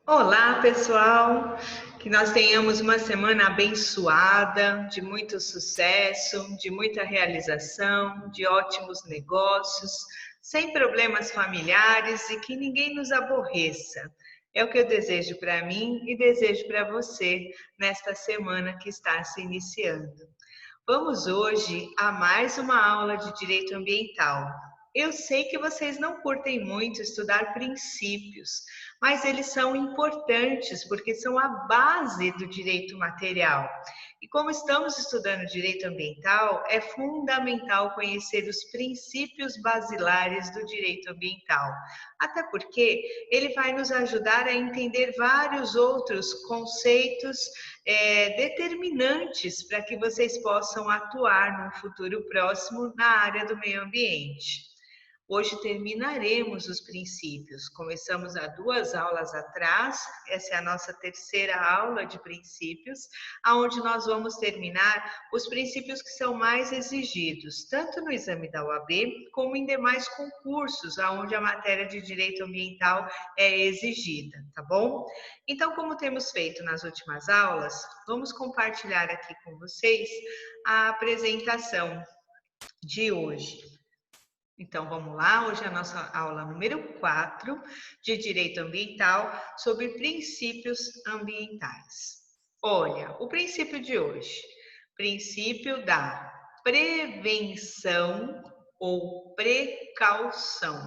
Olá, pessoal! Que nós tenhamos uma semana abençoada, de muito sucesso, de muita realização, de ótimos negócios, sem problemas familiares e que ninguém nos aborreça. É o que eu desejo para mim e desejo para você nesta semana que está se iniciando. Vamos hoje a mais uma aula de direito ambiental. Eu sei que vocês não curtem muito estudar princípios, mas eles são importantes porque são a base do direito material. E como estamos estudando direito ambiental, é fundamental conhecer os princípios basilares do direito ambiental. Até porque ele vai nos ajudar a entender vários outros conceitos determinantes para que vocês possam atuar no futuro próximo na área do meio ambiente. Hoje terminaremos os princípios. Começamos há 2 aulas atrás, essa é a nossa terceira aula de princípios, aonde nós vamos terminar os princípios que são mais exigidos, tanto no exame da OAB, como em demais concursos, aonde a matéria de direito ambiental é exigida, tá bom? Então, como temos feito nas últimas aulas, vamos compartilhar aqui com vocês a apresentação de hoje. Então, vamos lá, hoje é a nossa aula número 4 de Direito Ambiental sobre princípios ambientais. Olha, o princípio de hoje, princípio da prevenção ou precaução.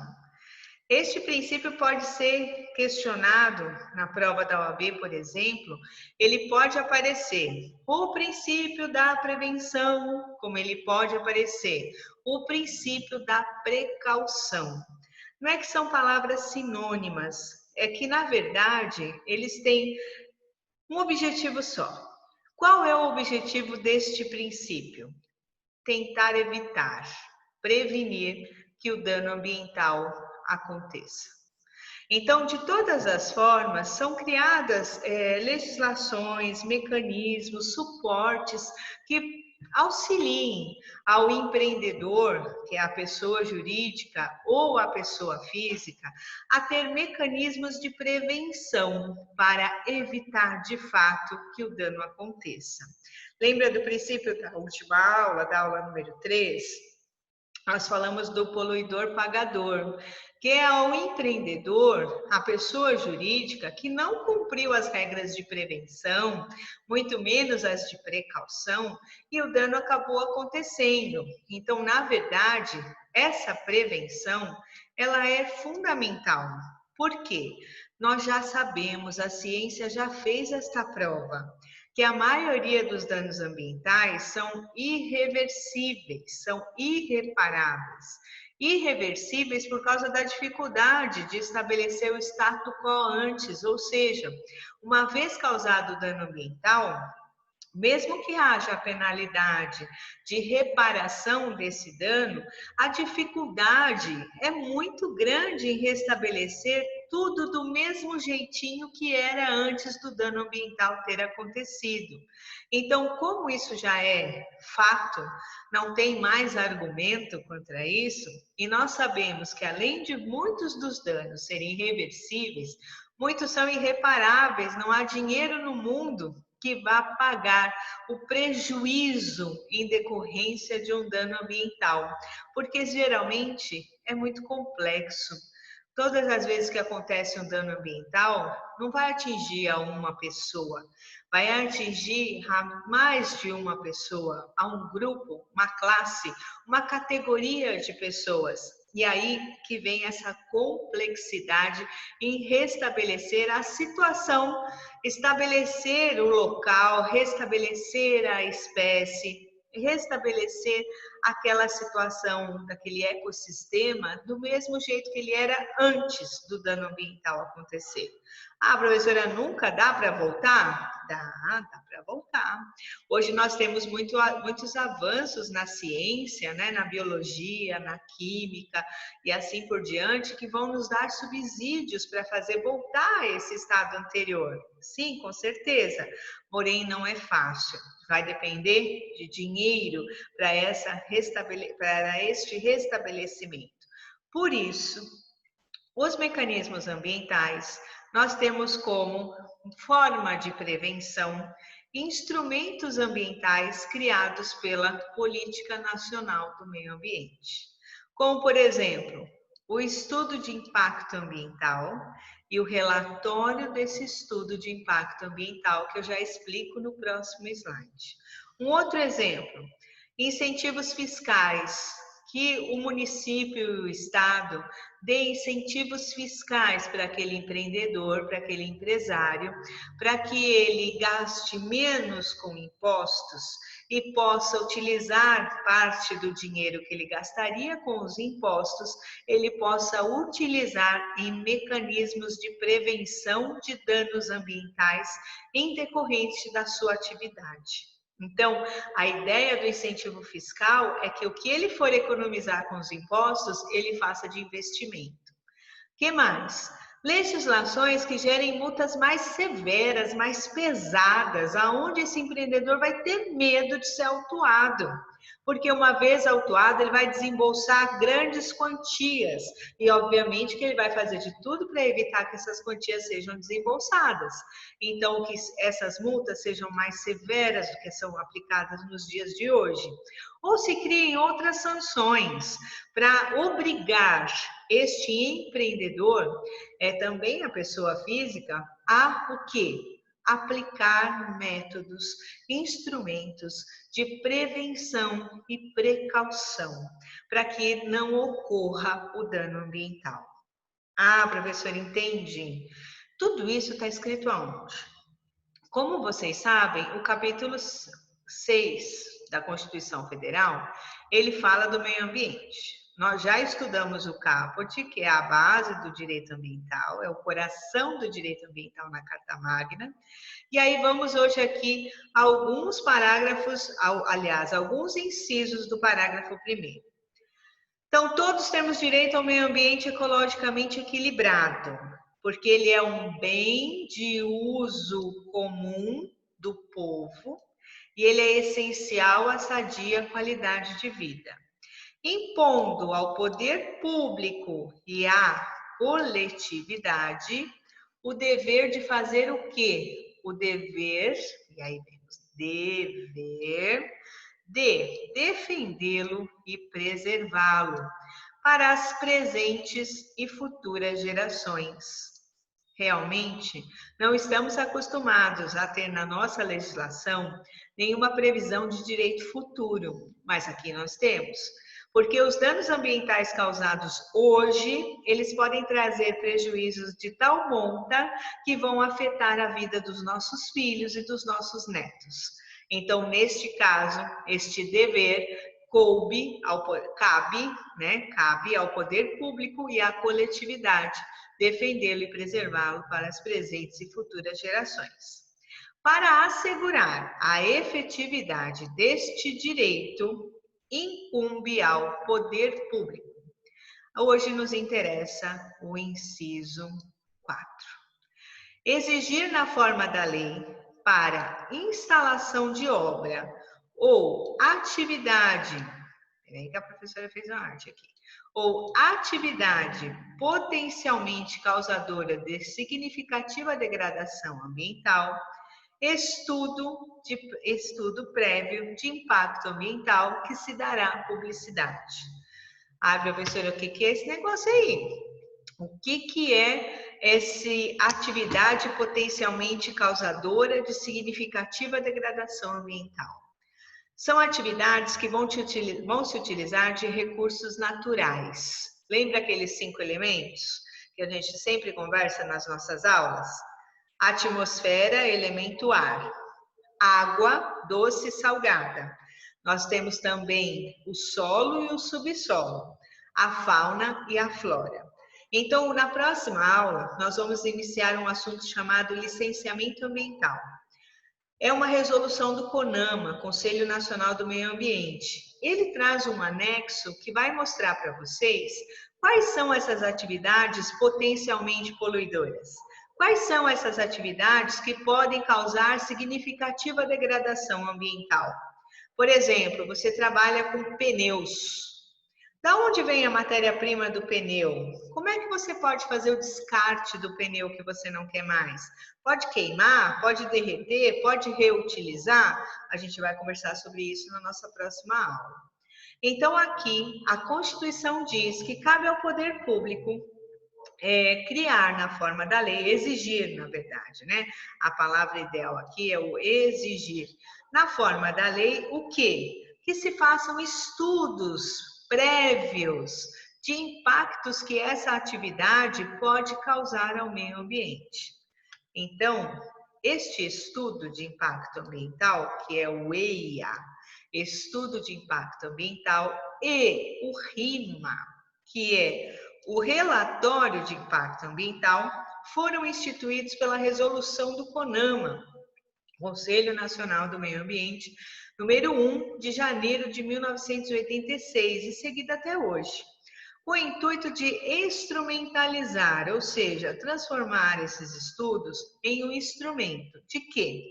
Este princípio pode ser questionado na prova da OAB, por exemplo, ele pode aparecer o princípio da prevenção, como ele pode aparecer o princípio da precaução. Não é que são palavras sinônimas, é que, na verdade, eles têm um objetivo só. Qual é o objetivo deste princípio? Tentar evitar, prevenir que o dano ambiental aconteça. Então, de todas as formas, são criadas legislações, mecanismos, suportes que auxiliem ao empreendedor, que é a pessoa jurídica ou a pessoa física, a ter mecanismos de prevenção para evitar de fato que o dano aconteça. Lembra do princípio da última aula, da aula número 3? Nós falamos do poluidor pagador, que é ao empreendedor, a pessoa jurídica que não cumpriu as regras de prevenção, muito menos as de precaução, e o dano acabou acontecendo. Então, na verdade, essa prevenção, ela é fundamental. Por quê? Nós já sabemos, a ciência já fez esta prova, que a maioria dos danos ambientais são irreversíveis, são irreparáveis. Irreversíveis por causa da dificuldade de estabelecer o status quo antes, ou seja, uma vez causado o dano ambiental, mesmo que haja a penalidade de reparação desse dano, a dificuldade é muito grande em restabelecer tudo do mesmo jeitinho que era antes do dano ambiental ter acontecido. Então, como isso já é fato, não tem mais argumento contra isso, e nós sabemos que além de muitos dos danos serem irreversíveis, muitos são irreparáveis, não há dinheiro no mundo que vá pagar o prejuízo em decorrência de um dano ambiental, porque geralmente é muito complexo. Todas as vezes que acontece um dano ambiental, não vai atingir a uma pessoa, vai atingir a mais de uma pessoa, a um grupo, uma classe, uma categoria de pessoas. E aí que vem essa complexidade em restabelecer a situação, estabelecer o local, restabelecer a espécie, restabelecer aquela situação daquele ecossistema do mesmo jeito que ele era antes do dano ambiental acontecer. Ah, professora, nunca dá para voltar? Dá para voltar. Hoje nós temos muitos avanços na ciência, né, na biologia, na química e assim por diante, que vão nos dar subsídios para fazer voltar a esse estado anterior. Sim, com certeza, porém não é fácil. Vai depender de dinheiro para este restabelecimento. Por isso, Os mecanismos ambientais, nós temos como forma de prevenção instrumentos ambientais criados pela Política Nacional do Meio Ambiente, como, por exemplo, o estudo de impacto ambiental e o relatório desse estudo de impacto ambiental, que eu já explico no próximo slide. Um outro exemplo, incentivos fiscais, que o município e o estado dê incentivos fiscais para aquele empreendedor, para aquele empresário, para que ele gaste menos com impostos e possa utilizar parte do dinheiro que ele gastaria com os impostos, ele possa utilizar em mecanismos de prevenção de danos ambientais em decorrente da sua atividade. Então, a ideia do incentivo fiscal é que o que ele for economizar com os impostos, ele faça de investimento. Que mais? Legislações que gerem multas mais severas, mais pesadas, aonde esse empreendedor vai ter medo de ser autuado. Porque uma vez autuado, ele vai desembolsar grandes quantias. E obviamente que ele vai fazer de tudo para evitar que essas quantias sejam desembolsadas. Então, que essas multas sejam mais severas do que são aplicadas nos dias de hoje. Ou se criem outras sanções para obrigar este empreendedor, também a pessoa física, a o quê? Aplicar métodos, instrumentos de prevenção e precaução, para que não ocorra o dano ambiental. Ah, professor, entende? Tudo isso está escrito aonde? Como vocês sabem, o capítulo 6 da Constituição Federal, ele fala do meio ambiente. Nós já estudamos o caput, que é a base do direito ambiental, é o coração do direito ambiental na Carta Magna. E aí vamos hoje aqui a alguns parágrafos, aliás, alguns incisos do parágrafo 1º. Então, todos temos direito ao meio ambiente ecologicamente equilibrado, porque ele é um bem de uso comum do povo e ele é essencial à sadia qualidade de vida, impondo ao poder público e à coletividade o dever de fazer o quê? O dever, e aí vemos dever, de defendê-lo e preservá-lo para as presentes e futuras gerações. Realmente, não estamos acostumados a ter na nossa legislação nenhuma previsão de direito futuro, mas aqui nós temos. Porque os danos ambientais causados hoje, eles podem trazer prejuízos de tal monta que vão afetar a vida dos nossos filhos e dos nossos netos. Então, neste caso, este dever cabe ao poder público e à coletividade defendê-lo e preservá-lo para as presentes e futuras gerações. Para assegurar a efetividade deste direito, incumbe ao poder público. Hoje nos interessa o inciso 4. Exigir na forma da lei para instalação de obra ou atividade, peraí que a professora fez uma arte aqui, ou atividade potencialmente causadora de significativa degradação ambiental, estudo prévio de impacto ambiental que se dará publicidade. Ah, professora, o que é esse negócio aí? O que é essa atividade potencialmente causadora de significativa degradação ambiental? São atividades que vão se utilizar de recursos naturais. Lembra aqueles 5 elementos que a gente sempre conversa nas nossas aulas? Atmosfera, elemento ar. Água, doce e salgada. Nós temos também o solo e o subsolo. A fauna e a flora. Então, na próxima aula, nós vamos iniciar um assunto chamado licenciamento ambiental. É uma resolução do CONAMA, Conselho Nacional do Meio Ambiente. Ele traz um anexo que vai mostrar para vocês quais são essas atividades potencialmente poluidoras. Quais são essas atividades que podem causar significativa degradação ambiental? Por exemplo, você trabalha com pneus. Da onde vem a matéria-prima do pneu? Como é que você pode fazer o descarte do pneu que você não quer mais? Pode queimar? Pode derreter? Pode reutilizar? A gente vai conversar sobre isso na nossa próxima aula. Então, aqui, a Constituição diz que cabe ao poder público criar na forma da lei, exigir, na verdade, né? A palavra ideal aqui é o exigir. Na forma da lei, o quê? Que se façam estudos prévios de impactos que essa atividade pode causar ao meio ambiente. Então, este estudo de impacto ambiental, que é o EIA, Estudo de Impacto Ambiental, e o RIMA, que é o Relatório de Impacto Ambiental, foram instituídos pela resolução do CONAMA, Conselho Nacional do Meio Ambiente, número 1 de janeiro de 1986, e seguida até hoje, com o intuito de instrumentalizar, ou seja, transformar esses estudos em um instrumento de quê?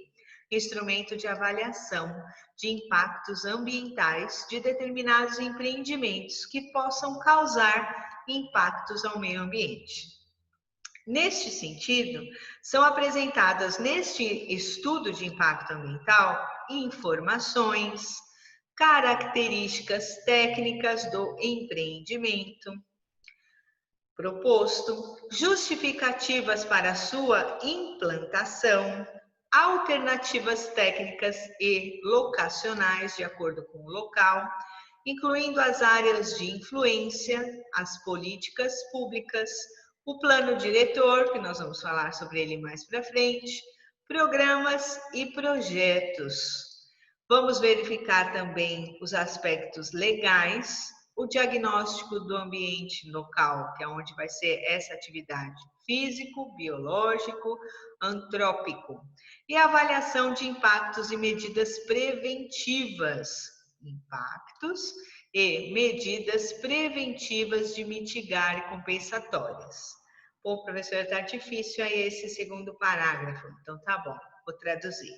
Instrumento de avaliação de impactos ambientais de determinados empreendimentos que possam causar impactos ao meio ambiente. Neste sentido, são apresentadas neste estudo de impacto ambiental informações, características técnicas do empreendimento proposto, justificativas para sua implantação, alternativas técnicas e locacionais de acordo com o local, incluindo as áreas de influência, as políticas públicas, o plano diretor, que nós vamos falar sobre ele mais para frente, programas e projetos. Vamos verificar também os aspectos legais, o diagnóstico do ambiente local, que é onde vai ser essa atividade, físico, biológico, antrópico, e a avaliação de impactos e medidas preventivas, impactos e medidas preventivas de mitigar e compensatórias. Pô, professora, tá difícil aí esse segundo parágrafo, então tá bom, vou traduzir.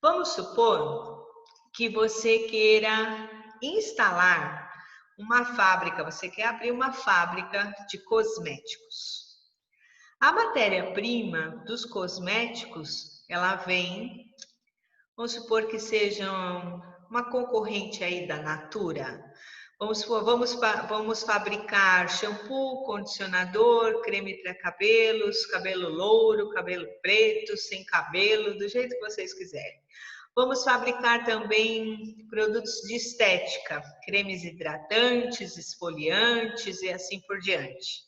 Vamos supor que você queira instalar uma fábrica, você quer abrir uma fábrica de cosméticos. A matéria-prima dos cosméticos, ela vem, vamos supor que sejam uma concorrente aí da Natura. Vamos fabricar shampoo, condicionador, creme para cabelos, cabelo louro, cabelo preto, sem cabelo, do jeito que vocês quiserem. Vamos fabricar também produtos de estética, cremes hidratantes, esfoliantes e assim por diante.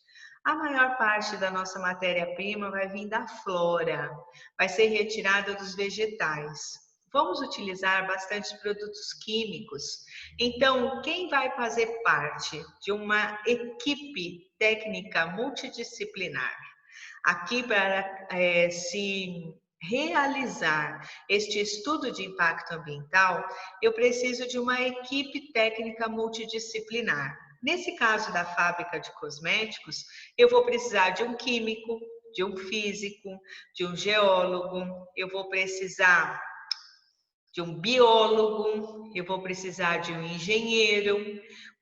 A maior parte da nossa matéria-prima vai vir da flora, vai ser retirada dos vegetais. Vamos utilizar bastante produtos químicos. Então, quem vai fazer parte de uma equipe técnica multidisciplinar aqui para se realizar este estudo de impacto ambiental, eu preciso de uma equipe técnica multidisciplinar. Nesse caso da fábrica de cosméticos, eu vou precisar de um químico, de um físico, de um geólogo, eu vou precisar de um biólogo, eu vou precisar de um engenheiro,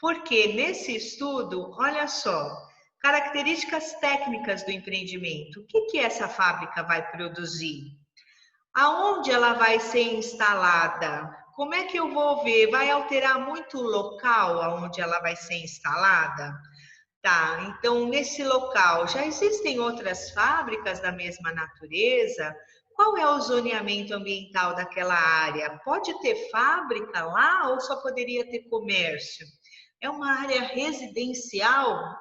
porque nesse estudo, olha só, características técnicas do empreendimento. O que essa fábrica vai produzir? Aonde ela vai ser instalada? Como é que eu vou ver? Vai alterar muito o local aonde ela vai ser instalada? Tá, então nesse local já existem outras fábricas da mesma natureza? Qual é o zoneamento ambiental daquela área? Pode ter fábrica lá ou só poderia ter comércio? É uma área residencial?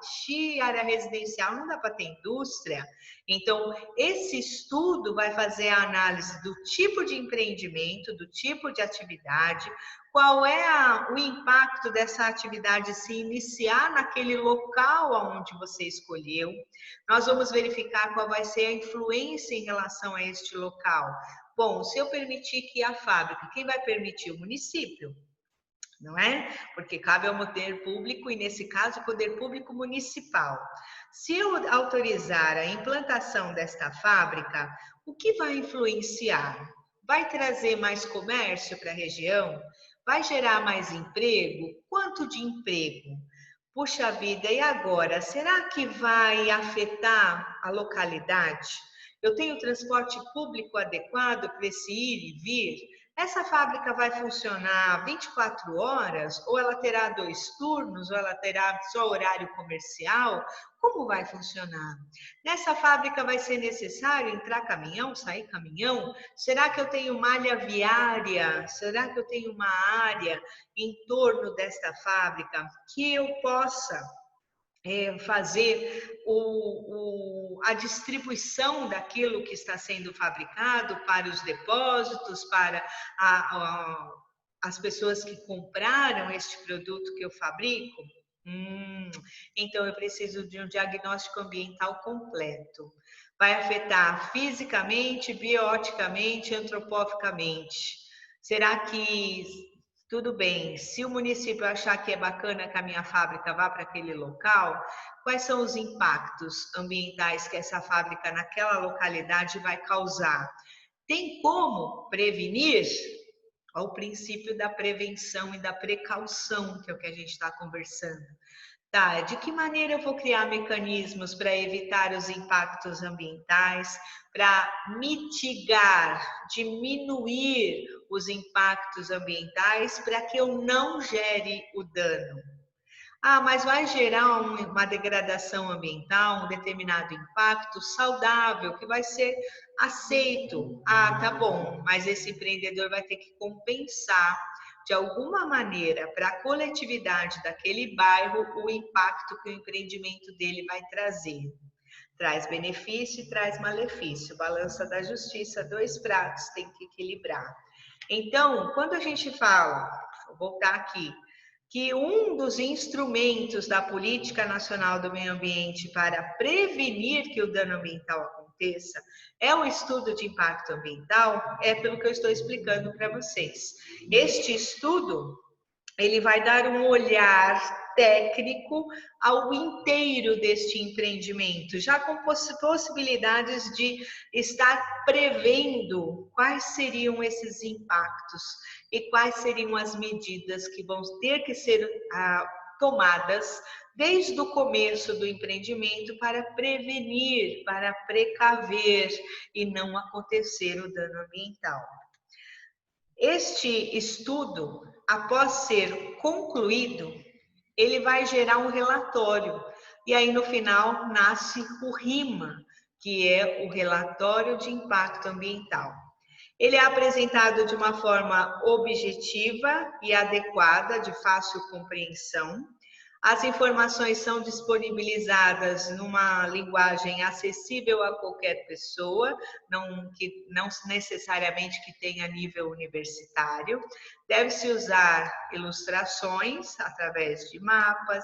Área residencial não dá para ter indústria. Então, esse estudo vai fazer a análise do tipo de empreendimento, do tipo de atividade, qual é o impacto dessa atividade se iniciar naquele local onde você escolheu. Nós vamos verificar qual vai ser a influência em relação a este local. Bom, se eu permitir que a fábrica, quem vai permitir? O município, não é? Porque cabe ao poder público, e nesse caso, o poder público municipal. Se eu autorizar a implantação desta fábrica, o que vai influenciar? Vai trazer mais comércio para a região? Vai gerar mais emprego? Quanto de emprego? Puxa vida, e agora? Será que vai afetar a localidade? Eu tenho transporte público adequado para esse ir e vir? Essa fábrica vai funcionar 24 horas? Ou ela terá 2 turnos? Ou ela terá só horário comercial? Como vai funcionar? Nessa fábrica vai ser necessário entrar caminhão, sair caminhão? Será que eu tenho malha viária? Será que eu tenho uma área em torno desta fábrica que eu possa fazer a distribuição daquilo que está sendo fabricado para os depósitos, para as pessoas que compraram este produto que eu fabrico? Então eu preciso de um diagnóstico ambiental completo. Vai afetar fisicamente, bioticamente, antropoficamente. Será que tudo bem, se o município achar que é bacana que a minha fábrica vá para aquele local, quais são os impactos ambientais que essa fábrica naquela localidade vai causar? Tem como prevenir? Ao princípio da prevenção e da precaução, que é o que a gente está conversando. Tá, de que maneira eu vou criar mecanismos para evitar os impactos ambientais, para mitigar, diminuir os impactos ambientais, para que eu não gere o dano? Ah, mas vai gerar uma degradação ambiental, um determinado impacto saudável, que vai ser aceito. Ah, tá bom, mas esse empreendedor vai ter que compensar de alguma maneira para a coletividade daquele bairro o impacto que o empreendimento dele vai trazer. Traz benefício e traz malefício. Balança da justiça, 2 pratos, tem que equilibrar. Então, quando a gente fala, vou voltar aqui, que um dos instrumentos da Política Nacional do Meio Ambiente para prevenir que o dano ambiental aconteça é o estudo de impacto ambiental, é pelo que eu estou explicando para vocês. Este estudo, ele vai dar um olhar técnico ao inteiro deste empreendimento, já com possibilidades de estar prevendo quais seriam esses impactos e quais seriam as medidas que vão ter que ser tomadas desde o começo do empreendimento para prevenir, para precaver e não acontecer o dano ambiental. Este estudo, após ser concluído, ele vai gerar um relatório. E aí, no final, nasce o RIMA, que é o Relatório de Impacto Ambiental. Ele é apresentado de uma forma objetiva e adequada, de fácil compreensão. As informações são disponibilizadas numa linguagem acessível a qualquer pessoa, não necessariamente que tenha nível universitário. Deve-se usar ilustrações através de mapas,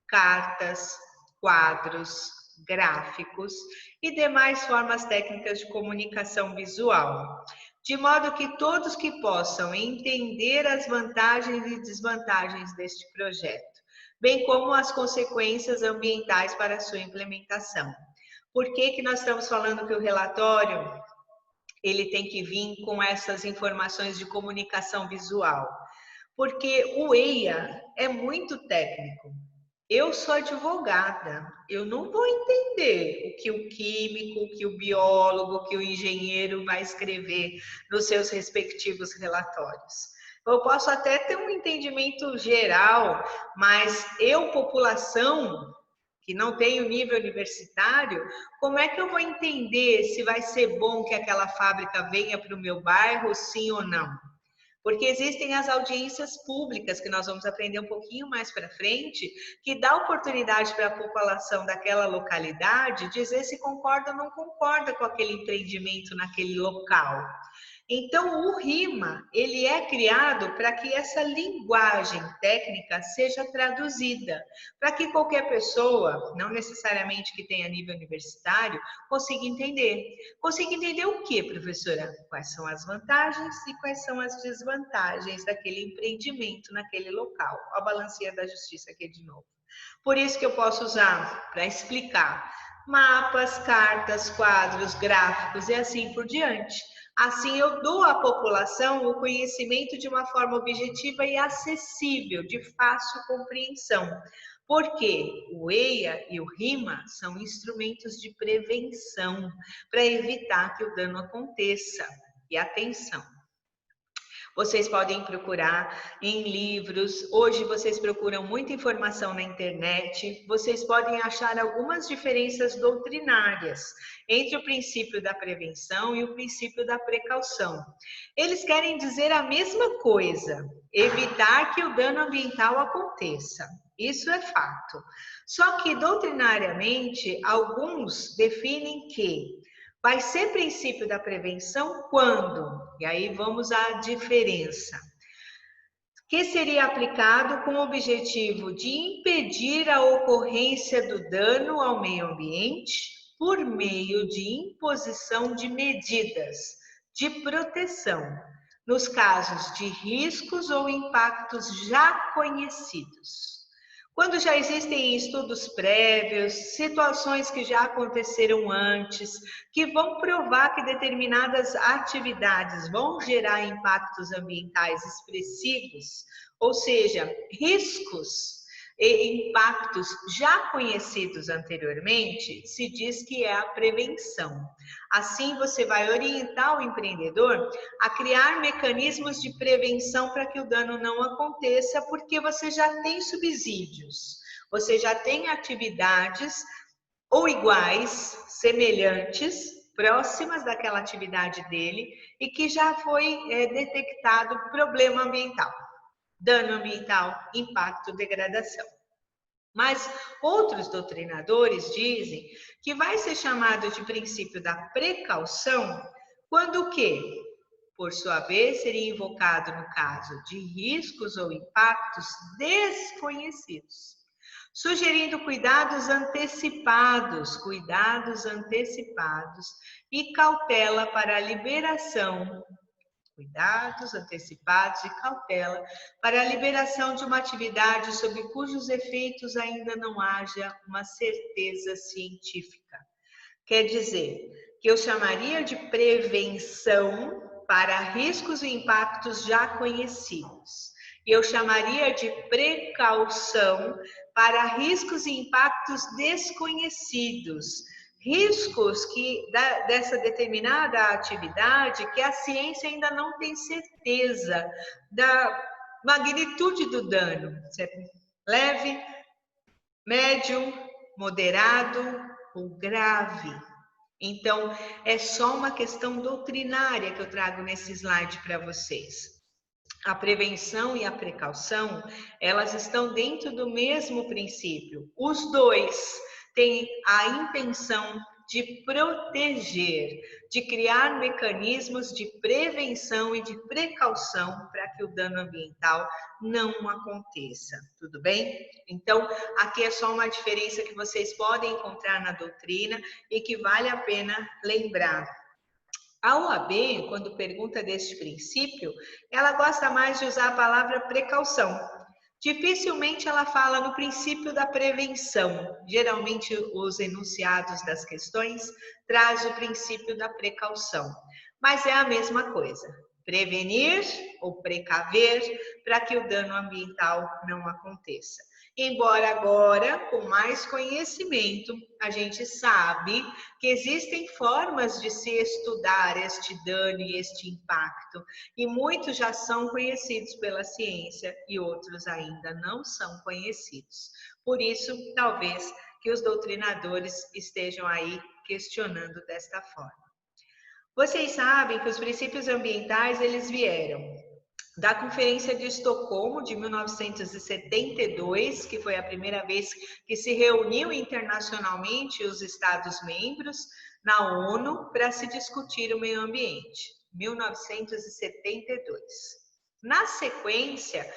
cartas, quadros, gráficos e demais formas técnicas de comunicação visual, de modo que todos que possam entender as vantagens e desvantagens deste projeto, bem como as consequências ambientais para a sua implementação. Por que nós estamos falando que o relatório ele tem que vir com essas informações de comunicação visual? Porque o EIA é muito técnico. Eu sou advogada, eu não vou entender o que o químico, o que o biólogo, o que o engenheiro vai escrever nos seus respectivos relatórios. Eu posso até ter um entendimento geral, mas eu, população, que não tenho nível universitário, como é que eu vou entender se vai ser bom que aquela fábrica venha para o meu bairro, sim ou não? Porque existem as audiências públicas, que nós vamos aprender um pouquinho mais para frente, que dá oportunidade para a população daquela localidade dizer se concorda ou não concorda com aquele empreendimento naquele local. Então, o RIMA, ele é criado para que essa linguagem técnica seja traduzida, para que qualquer pessoa, não necessariamente que tenha nível universitário, consiga entender. Consiga entender o que, professora? Quais são as vantagens e quais são as desvantagens daquele empreendimento naquele local. A balancinha da justiça aqui de novo. Por isso que eu posso usar para explicar mapas, cartas, quadros, gráficos e assim por diante. Assim, eu dou à população o conhecimento de uma forma objetiva e acessível, de fácil compreensão, Porque o EIA e o RIMA são instrumentos de prevenção para evitar que o dano aconteça. E atenção, vocês podem procurar em livros, hoje vocês procuram muita informação na internet, vocês podem achar algumas diferenças doutrinárias entre o princípio da prevenção e o princípio da precaução. Eles querem dizer a mesma coisa, evitar que o dano ambiental aconteça. Isso é fato. Só que doutrinariamente, alguns definem que vai ser princípio da prevenção quando? E aí vamos à diferença. Que seria aplicado com o objetivo de impedir a ocorrência do dano ao meio ambiente por meio de imposição de medidas de proteção, nos casos de riscos ou impactos já conhecidos. Quando já existem estudos prévios, situações que já aconteceram antes, que vão provar que determinadas atividades vão gerar impactos ambientais expressivos, ou seja, riscos e impactos já conhecidos anteriormente, se diz que é a prevenção. Assim, você vai orientar o empreendedor a criar mecanismos de prevenção para que o dano não aconteça, porque você já tem subsídios, você já tem atividades ou iguais, semelhantes, próximas daquela atividade dele e que já foi detectado problema ambiental, dano ambiental, impacto, degradação. Mas outros doutrinadores dizem que vai ser chamado de princípio da precaução quando o quê? Por sua vez, seria invocado no caso de riscos ou impactos desconhecidos, sugerindo cuidados antecipados e cautela para a liberação. Cuidados antecipados e cautela para a liberação de uma atividade sobre cujos efeitos ainda não haja uma certeza científica. Quer dizer, que eu chamaria de prevenção para riscos e impactos já conhecidos. E eu chamaria de precaução para riscos e impactos desconhecidos. Riscos dessa determinada atividade que a ciência ainda não tem certeza da magnitude do dano. Se é leve, médio, moderado ou grave. Então, é só uma questão doutrinária que eu trago nesse slide para vocês. A prevenção e a precaução, elas estão dentro do mesmo princípio. Os dois têm a intenção de proteger, de criar mecanismos de prevenção e de precaução para que o dano ambiental não aconteça, tudo bem? Então, aqui é só uma diferença que vocês podem encontrar na doutrina e que vale a pena lembrar. A OAB, quando pergunta deste princípio, ela gosta mais de usar a palavra precaução. Dificilmente ela fala no princípio da prevenção. Geralmente os enunciados das questões traz o princípio da precaução. Mas é a mesma coisa. Prevenir ou precaver para que o dano ambiental não aconteça. Embora agora, com mais conhecimento, a gente sabe que existem formas de se estudar este dano e este impacto, e muitos já são conhecidos pela ciência e outros ainda não são conhecidos. Por isso, talvez que os doutrinadores estejam aí questionando desta forma. Vocês sabem que os princípios ambientais, eles vieram da Conferência de Estocolmo de 1972, que foi a primeira vez que se reuniu internacionalmente os Estados-membros na ONU para se discutir o meio ambiente, 1972. Na sequência,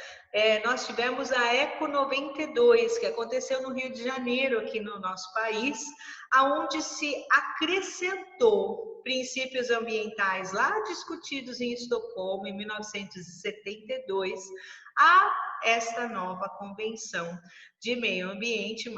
nós tivemos a ECO 92, que aconteceu no Rio de Janeiro, aqui no nosso país, aonde se acrescentou princípios ambientais lá discutidos em Estocolmo em 1972 a esta nova convenção de meio ambiente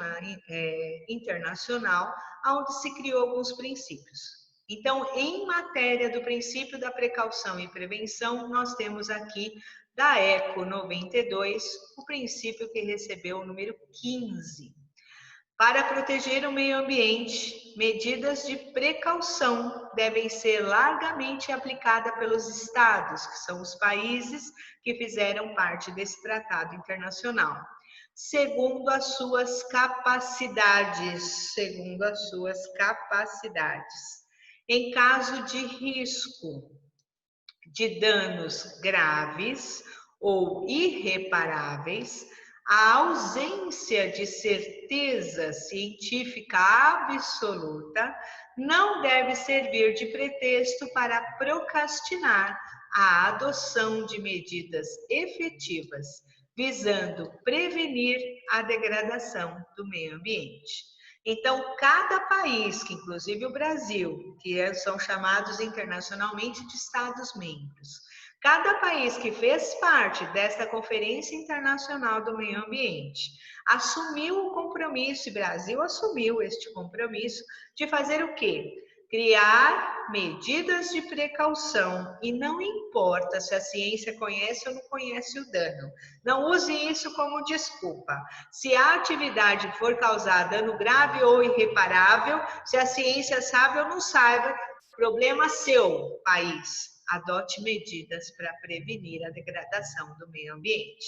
internacional, onde se criou alguns princípios. Então, em matéria do princípio da precaução e prevenção, nós temos aqui da ECO 92, o princípio que recebeu o número 15. Para proteger o meio ambiente, medidas de precaução devem ser largamente aplicadas pelos estados, que são os países que fizeram parte desse tratado internacional, segundo as suas capacidades, Em caso de risco de danos graves ou irreparáveis, a ausência de certeza científica absoluta não deve servir de pretexto para procrastinar a adoção de medidas efetivas, visando prevenir a degradação do meio ambiente. Então, cada país, que inclusive o Brasil, são chamados internacionalmente de Estados-membros, cada país que fez parte desta Conferência Internacional do Meio Ambiente assumiu o compromisso, e o Brasil assumiu este compromisso, de fazer o quê? Criar medidas de precaução, e não importa se a ciência conhece ou não conhece o dano. Não use isso como desculpa. Se a atividade for causar dano grave ou irreparável, se a ciência sabe ou não sabe, problema seu, país. Adote medidas para prevenir a degradação do meio ambiente.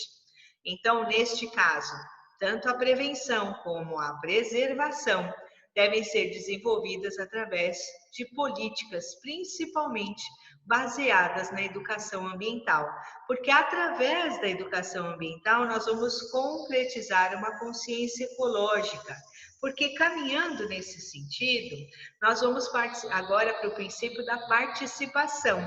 Então, neste caso, tanto a prevenção como a preservação devem ser desenvolvidas através de políticas, principalmente baseadas na educação ambiental, porque através da educação ambiental nós vamos concretizar uma consciência ecológica, porque caminhando nesse sentido, nós vamos agora para o princípio da participação.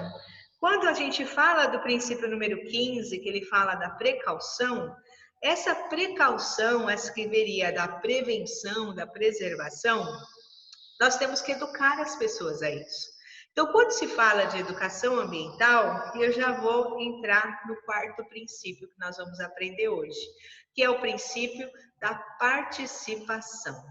Quando a gente fala do princípio número 15, que ele fala da precaução, essa precaução, essa que viria da prevenção, da preservação, nós temos que educar as pessoas a isso. Então, quando se fala de educação ambiental, eu já vou entrar no quarto princípio que nós vamos aprender hoje, que é o princípio da participação.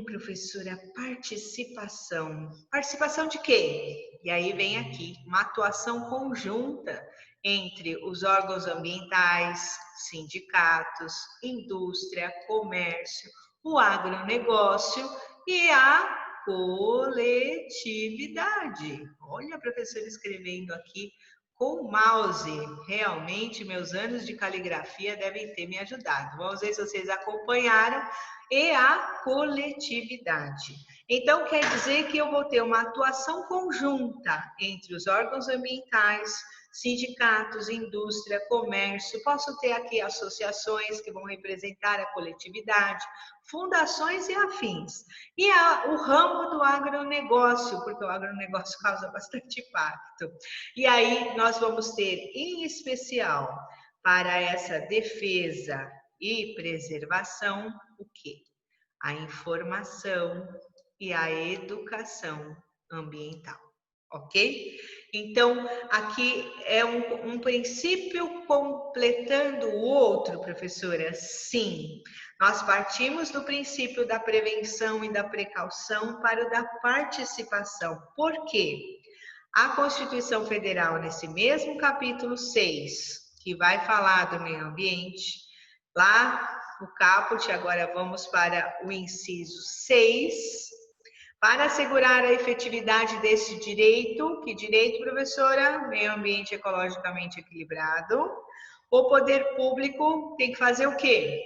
Professora, participação. Participação de quê? E aí vem aqui, uma atuação conjunta entre os órgãos ambientais, sindicatos, indústria, comércio, o agronegócio e a coletividade. Olha a professora escrevendo aqui com o mouse. Realmente, meus anos de caligrafia devem ter me ajudado. Vamos ver se vocês acompanharam. E a coletividade. Então, quer dizer que eu vou ter uma atuação conjunta entre os órgãos ambientais, sindicatos, indústria, comércio, posso ter aqui associações que vão representar a coletividade, fundações e afins. E o ramo do agronegócio, porque o agronegócio causa bastante impacto. E aí nós vamos ter, em especial, para essa defesa e preservação, o quê? A informação e a educação ambiental, ok? Então, aqui é um princípio completando o outro, professora? Sim. Nós partimos do princípio da prevenção e da precaução para o da participação. Por quê? A Constituição Federal, nesse mesmo capítulo 6, que vai falar do meio ambiente, lá no caput, agora vamos para o inciso 6, para assegurar a efetividade desse direito, que direito, professora? Meio ambiente ecologicamente equilibrado. O poder público tem que fazer o quê?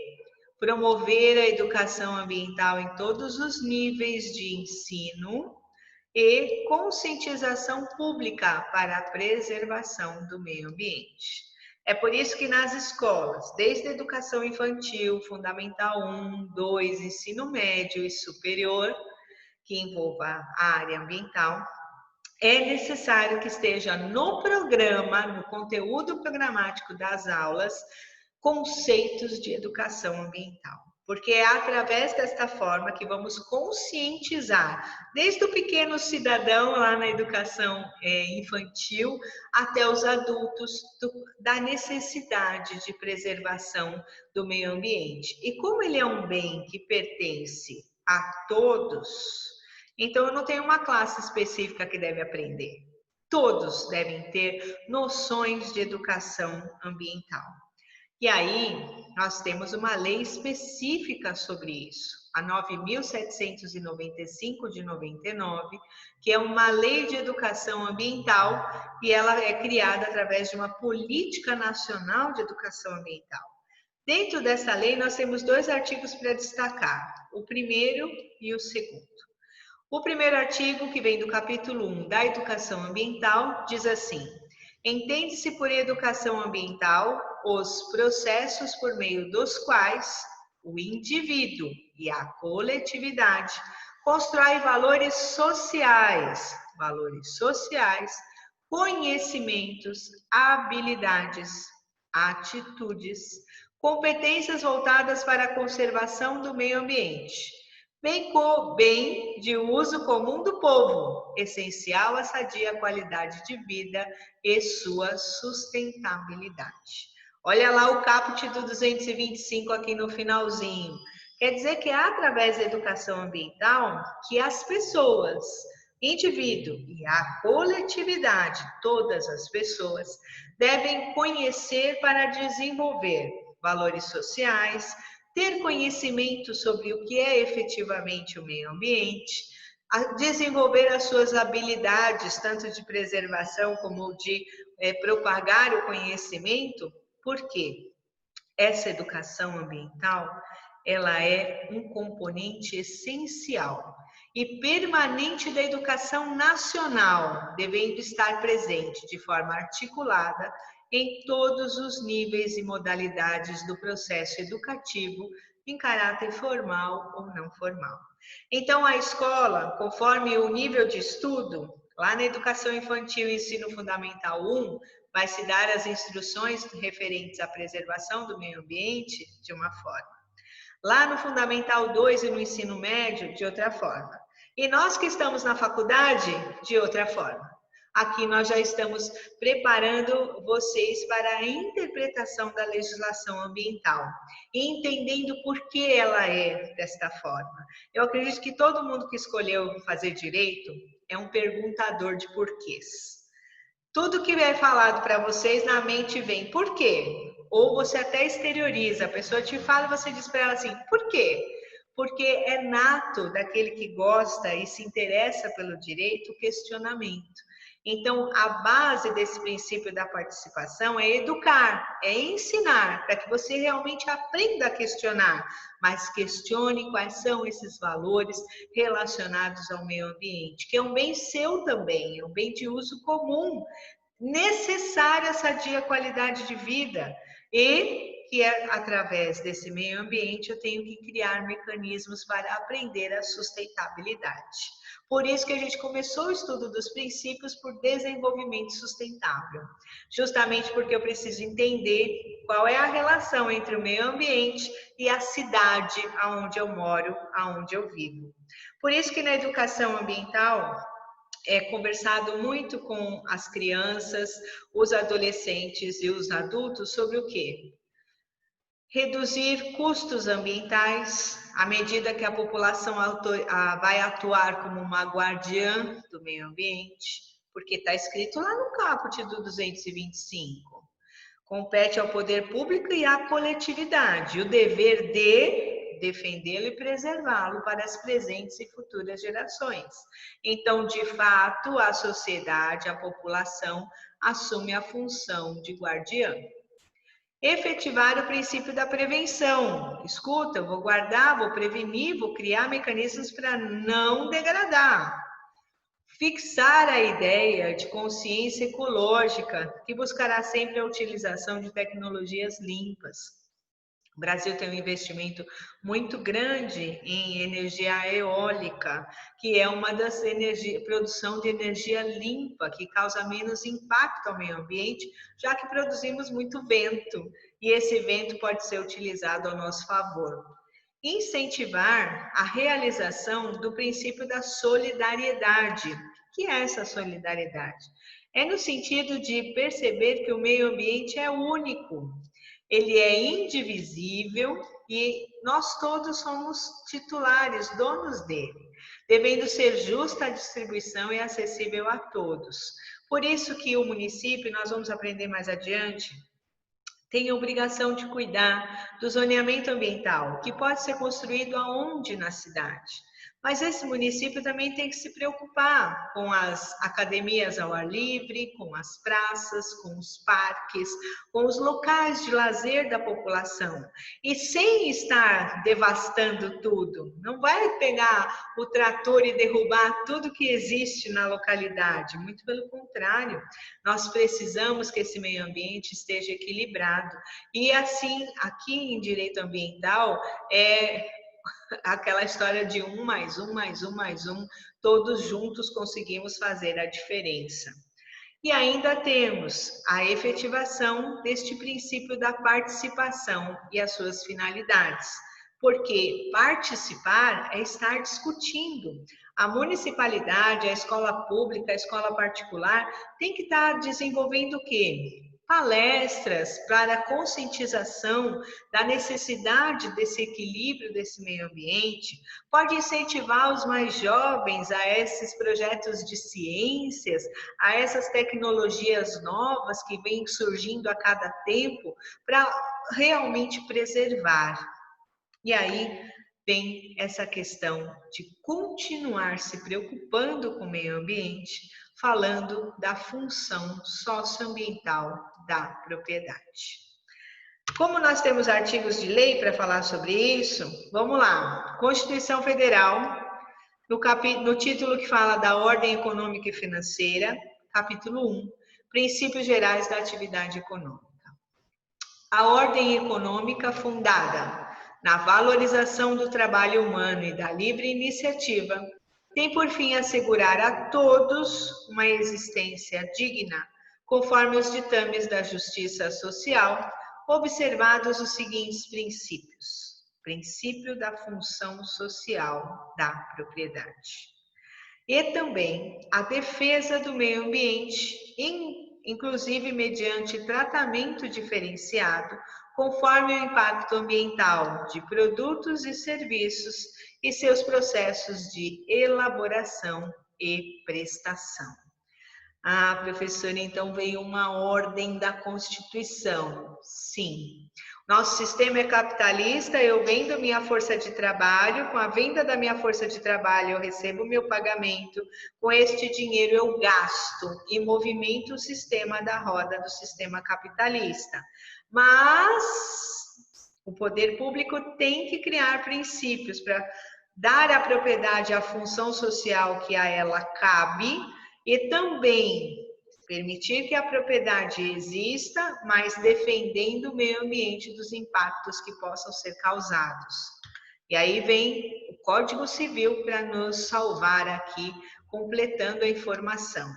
Promover a educação ambiental em todos os níveis de ensino e conscientização pública para a preservação do meio ambiente. É por isso que nas escolas, desde a educação infantil, fundamental 1, 2, ensino médio e superior, que envolva a área ambiental, é necessário que esteja no programa, no conteúdo programático das aulas, conceitos de educação ambiental. Porque é através desta forma que vamos conscientizar, desde o pequeno cidadão lá na educação infantil, até os adultos, da necessidade de preservação do meio ambiente. E como ele é um bem que pertence a todos, Então, eu não tenho uma classe específica que deve aprender. Todos devem ter noções de educação ambiental. E aí, nós temos uma lei específica sobre isso, a 9.795 de 99, que é uma lei de educação ambiental e ela é criada através de uma política nacional de educação ambiental. Dentro dessa lei, nós temos 2 artigos para destacar, o primeiro e o segundo. O primeiro artigo, que vem do capítulo 1 da Educação Ambiental, diz assim: entende-se por educação ambiental os processos por meio dos quais o indivíduo e a coletividade constroem valores sociais, conhecimentos, habilidades, atitudes, competências voltadas para a conservação do meio ambiente, bem de uso comum do povo, essencial à sadia qualidade de vida e sua sustentabilidade. Olha lá o caput do 225 aqui no finalzinho. Quer dizer que é através da educação ambiental que as pessoas, indivíduo e a coletividade, todas as pessoas, devem conhecer para desenvolver valores sociais, ter conhecimento sobre o que é efetivamente o meio ambiente, desenvolver as suas habilidades, tanto de preservação como de propagar o conhecimento, porque essa educação ambiental, ela é um componente essencial e permanente da educação nacional, devendo estar presente de forma articulada em todos os níveis e modalidades do processo educativo, em caráter formal ou não formal. Então, a escola, conforme o nível de estudo, lá na educação infantil e ensino fundamental 1, vai se dar as instruções referentes à preservação do meio ambiente de uma forma. Lá no Fundamental 2 e no ensino médio, de outra forma. E nós que estamos na faculdade, de outra forma. Aqui nós já estamos preparando vocês para a interpretação da legislação ambiental e entendendo por que ela é desta forma. Eu acredito que todo mundo que escolheu fazer direito é um perguntador de porquês. Tudo que é falado para vocês na mente vem, por quê? Ou você até exterioriza, a pessoa te fala e você diz para ela assim, por quê? Porque é nato daquele que gosta e se interessa pelo direito o questionamento. Então, a base desse princípio da participação é educar, é ensinar, para que você realmente aprenda a questionar, mas questione quais são esses valores relacionados ao meio ambiente, que é um bem seu também, é um bem de uso comum, necessário à sadia qualidade de vida e que é através desse meio ambiente eu tenho que criar mecanismos para aprender a sustentabilidade. Por isso que a gente começou o estudo dos princípios por desenvolvimento sustentável, justamente porque eu preciso entender qual é a relação entre o meio ambiente e a cidade aonde eu moro, aonde eu vivo. Por isso que na educação ambiental é conversado muito com as crianças, os adolescentes e os adultos sobre o quê? Reduzir custos ambientais à medida que a população vai atuar como uma guardiã do meio ambiente, porque está escrito lá no caput do 225. Compete ao poder público e à coletividade o dever de defendê-lo e preservá-lo para as presentes e futuras gerações. Então, de fato, a sociedade, a população, assume a função de guardiã. Efetivar o princípio da prevenção. Escuta, eu vou guardar, vou prevenir, vou criar mecanismos para não degradar. Fixar a ideia de consciência ecológica, que buscará sempre a utilização de tecnologias limpas. O Brasil tem um investimento muito grande em energia eólica, que é uma das produção de energia limpa, que causa menos impacto ao meio ambiente, já que produzimos muito vento, e esse vento pode ser utilizado ao nosso favor. Incentivar a realização do princípio da solidariedade. O que é essa solidariedade? É no sentido de perceber que o meio ambiente é único, ele é indivisível e nós todos somos titulares, donos dele. devendo ser justa a distribuição e acessível a todos. Por isso que o município, nós vamos aprender mais adiante, tem a obrigação de cuidar do zoneamento ambiental, que pode ser construído aonde na cidade. Mas esse município também tem que se preocupar com as academias ao ar livre, com as praças, com os parques, com os locais de lazer da população. E sem estar devastando tudo. Não vai pegar o trator e derrubar tudo que existe na localidade. Muito pelo contrário, nós precisamos que esse meio ambiente esteja equilibrado. E assim, aqui em direito ambiental, aquela história de 1 mais 1 mais 1 mais 1, todos juntos conseguimos fazer a diferença. E ainda temos a efetivação deste princípio da participação e as suas finalidades. Porque participar é estar discutindo. A municipalidade, a escola pública, a escola particular tem que estar desenvolvendo o quê? Palestras para a conscientização da necessidade desse equilíbrio desse meio ambiente, pode incentivar os mais jovens a esses projetos de ciências, a essas tecnologias novas que vêm surgindo a cada tempo para realmente preservar. E aí vem essa questão de continuar se preocupando com o meio ambiente, falando da função socioambiental da propriedade. Como nós temos artigos de lei para falar sobre isso, vamos lá. Constituição Federal, no título que fala da ordem econômica e financeira, capítulo 1, princípios gerais da atividade econômica. A ordem econômica fundada na valorização do trabalho humano e da livre iniciativa tem por fim assegurar a todos uma existência digna, conforme os ditames da justiça social, observados os seguintes princípios. Princípio da função social da propriedade. E também a defesa do meio ambiente, inclusive mediante tratamento diferenciado, conforme o impacto ambiental de produtos e serviços e seus processos de elaboração e prestação. Ah, professora, então veio uma ordem da Constituição. Sim. Nosso sistema é capitalista, eu vendo minha força de trabalho, com a venda da minha força de trabalho eu recebo meu pagamento, com este dinheiro eu gasto e movimento o sistema da roda do sistema capitalista. Mas o poder público tem que criar princípios para dar à propriedade a função social que a ela cabe e também permitir que a propriedade exista, mas defendendo o meio ambiente dos impactos que possam ser causados. E aí vem o Código Civil para nos salvar aqui, completando a informação.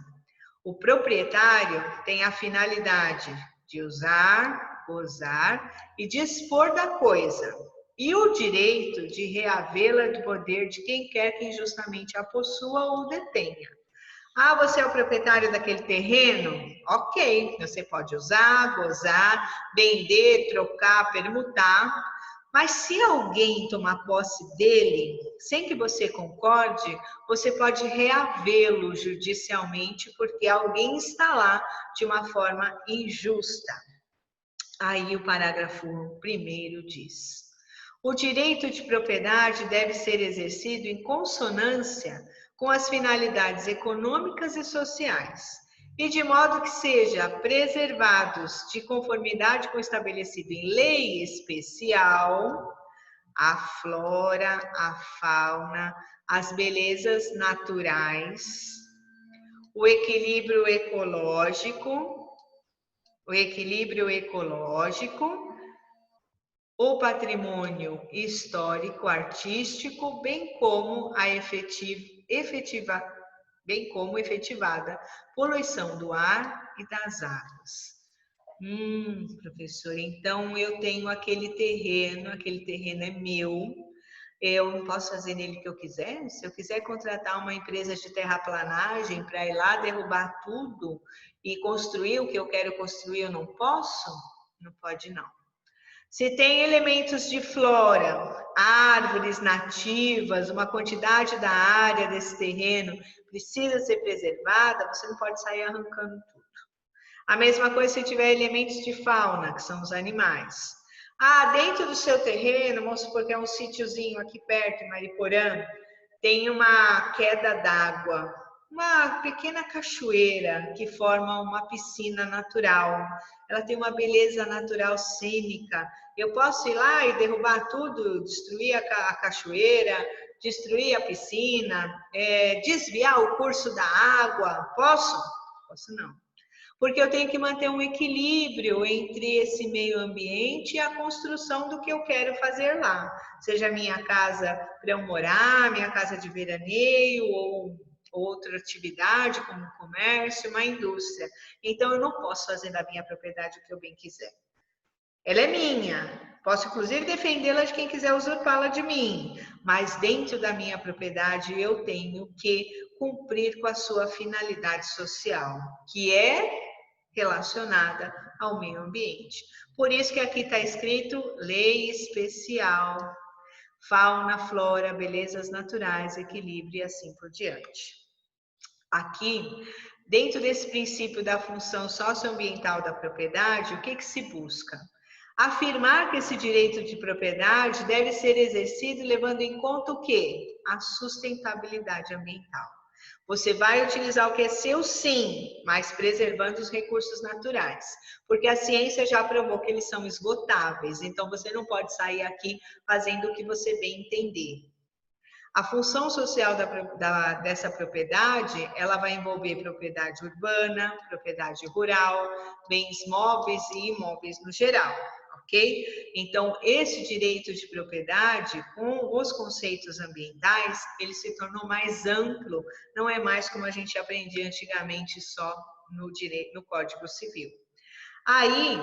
O proprietário tem a finalidade de usar, gozar e dispor da coisa, e o direito de reavê-la do poder de quem quer que injustamente a possua ou detenha. Ah, você é o proprietário daquele terreno? Ok, você pode usar, gozar, vender, trocar, permutar, mas se alguém tomar posse dele, sem que você concorde, você pode reavê-lo judicialmente, porque alguém está lá de uma forma injusta. Aí o parágrafo 1º diz: o direito de propriedade deve ser exercido em consonância com as finalidades econômicas e sociais, e de modo que seja preservados de conformidade com o estabelecido em lei especial, a flora, a fauna, as belezas naturais, o equilíbrio ecológico, o patrimônio histórico, artístico, bem como efetivada poluição do ar e das águas. Professor, então eu tenho aquele terreno é meu, eu não posso fazer nele o que eu quiser? Se eu quiser contratar uma empresa de terraplanagem para ir lá derrubar tudo e construir o que eu quero construir, eu não posso? Não pode, não. Se tem elementos de flora, árvores nativas, uma quantidade da área desse terreno precisa ser preservada, você não pode sair arrancando tudo. A mesma coisa se tiver elementos de fauna, que são os animais. Ah, dentro do seu terreno, vamos supor que é um sítiozinho aqui perto, em Mariporã, tem uma queda d'água, uma pequena cachoeira que forma uma piscina natural. Ela tem uma beleza natural cênica. Eu posso ir lá e derrubar tudo, destruir a cachoeira, destruir a piscina, desviar o curso da água? Posso? Posso não. Porque eu tenho que manter um equilíbrio entre esse meio ambiente e a construção do que eu quero fazer lá. Seja minha casa para eu morar, minha casa de veraneio ou outra atividade como comércio, uma indústria. Então eu não posso fazer da minha propriedade o que eu bem quiser. Ela é minha, posso inclusive defendê-la de quem quiser usurpá-la de mim, mas dentro da minha propriedade eu tenho que cumprir com a sua finalidade social, que é relacionada ao meio ambiente. Por isso que aqui está escrito lei especial, fauna, flora, belezas naturais, equilíbrio e assim por diante. Aqui, dentro desse princípio da função socioambiental da propriedade, o que se busca? Afirmar que esse direito de propriedade deve ser exercido levando em conta o quê? A sustentabilidade ambiental. Você vai utilizar o que é seu, sim, mas preservando os recursos naturais, porque a ciência já provou que eles são esgotáveis, então você não pode sair aqui fazendo o que você bem entender. A função social dessa propriedade, ela vai envolver propriedade urbana, propriedade rural, bens móveis e imóveis no geral, ok? Então, esse direito de propriedade, com os conceitos ambientais, ele se tornou mais amplo, não é mais como a gente aprendia antigamente só no Código Civil. Aí,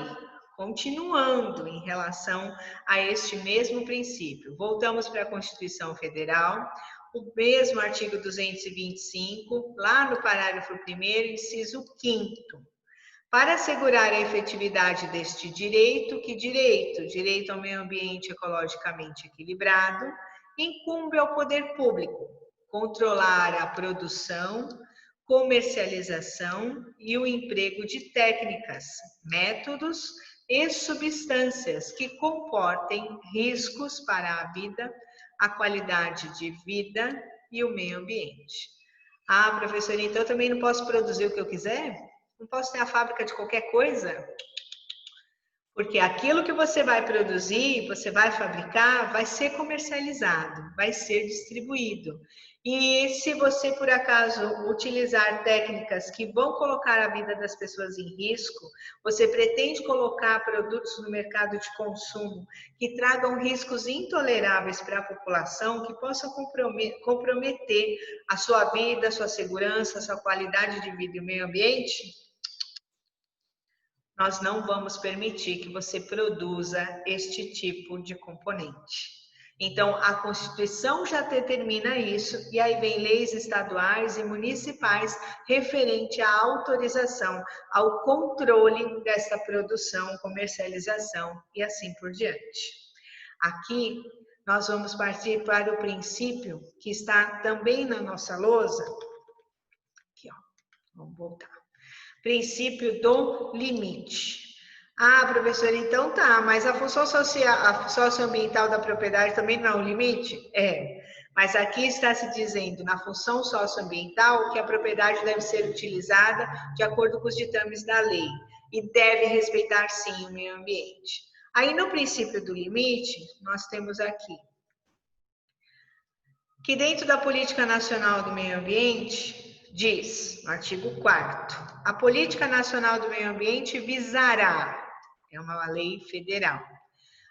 continuando em relação a este mesmo princípio, voltamos para a Constituição Federal, o mesmo artigo 225, lá no parágrafo 1º, inciso 5º. Para assegurar a efetividade deste direito, que direito? Direito ao meio ambiente ecologicamente equilibrado, incumbe ao poder público controlar a produção, comercialização e o emprego de técnicas, métodos e substâncias que comportem riscos para a vida, a qualidade de vida e o meio ambiente. Ah, professora, então eu também não posso produzir o que eu quiser? Não posso ter a fábrica de qualquer coisa? Porque aquilo que você vai produzir, você vai fabricar, vai ser comercializado, vai ser distribuído. E se você, por acaso, utilizar técnicas que vão colocar a vida das pessoas em risco, você pretende colocar produtos no mercado de consumo que tragam riscos intoleráveis para a população, que possam comprometer a sua vida, a sua segurança, a sua qualidade de vida e o meio ambiente? Nós não vamos permitir que você produza este tipo de componente. Então, a Constituição já determina isso, e aí vem leis estaduais e municipais referente à autorização, ao controle dessa produção, comercialização e assim por diante. Aqui, nós vamos partir para o princípio que está também na nossa lousa. Aqui, ó, vamos voltar. Princípio do limite. Ah, professora, então tá, mas a função socioambiental da propriedade também não é um limite? É, mas aqui está se dizendo na função socioambiental que a propriedade deve ser utilizada de acordo com os ditames da lei e deve respeitar sim o meio ambiente. Aí no princípio do limite, nós temos aqui que dentro da Política Nacional do Meio Ambiente, diz, no artigo 4º, a Política Nacional do Meio Ambiente visará, é uma lei federal,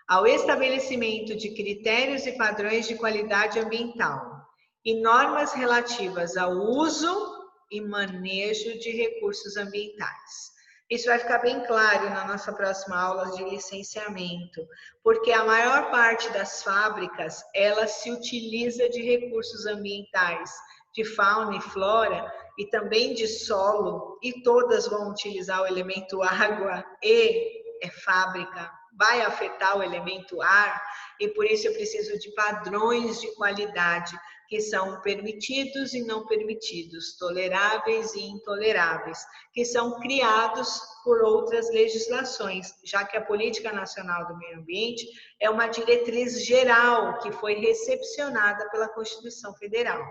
ao estabelecimento de critérios e padrões de qualidade ambiental e normas relativas ao uso e manejo de recursos ambientais. Isso vai ficar bem claro na nossa próxima aula de licenciamento, porque a maior parte das fábricas, ela se utiliza de recursos ambientais, de fauna e flora, e também de solo, e todas vão utilizar o elemento água, e é fábrica vai afetar o elemento ar, e por isso eu preciso de padrões de qualidade que são permitidos e não permitidos, toleráveis e intoleráveis, que são criados por outras legislações, já que a Política Nacional do Meio Ambiente é uma diretriz geral que foi recepcionada pela Constituição Federal.